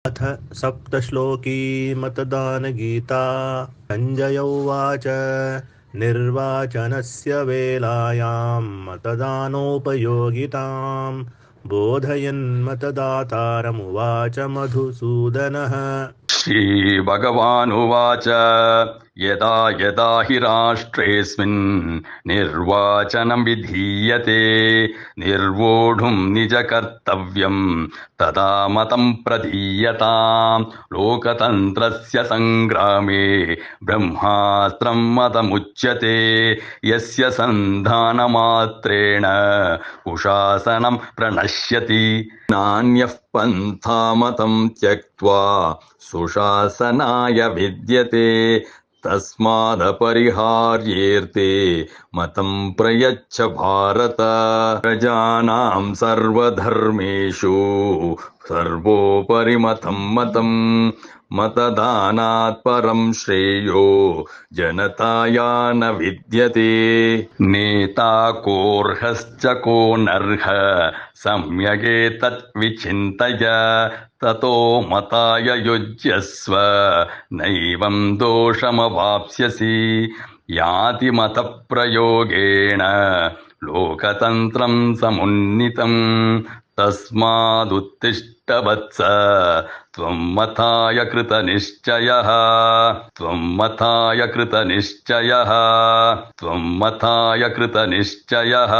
अथ सप्तश्लोकी मतदानगीता। सञ्जय उवाच निर्वाचनस्य वेलायां मतदानोपयोगितां बोधयन् मतदातारमुवाच मधुसूदनः। श्रीभगवानुवाच यदा यदा हि राष्ट्रेऽस्मिन् निर्वाचनं विधीयते निर्वोढुं निजकर्तव्यं तदा मतं प्रदीयताम् लोकतन्त्रस्य संग्रामे ब्रह्मास्त्रं मतमुच्यते यस्य सन्धानमात्रेण कुशासनं प्रणश्यति नान्यः पन्था मतं त्यक्त्वा सुशासनाय विद्यते तस्मादपरिहार्येऽर्थे मतं प्रयच्छ भारत प्रजानां सर्वधर्मेषु सर्वोपरि मतं मतदानात् परं श्रेयो जनताया न विद्यते नेता कोऽर्हश्च को नर्ह सम्यगेतत् विचिन्तय ततो मताय युज्यस्व नैवं दोषमवाप्स्यसि याति मतप्रयोगेण लोकतन्त्रं समुन्नीतम् तस्मादुत्तिष्ठ वत्स त्वं मताय कृतनिश्चयः त्वं मताय कृतनिश्चयः त्वं मताय कृतनिश्चयः।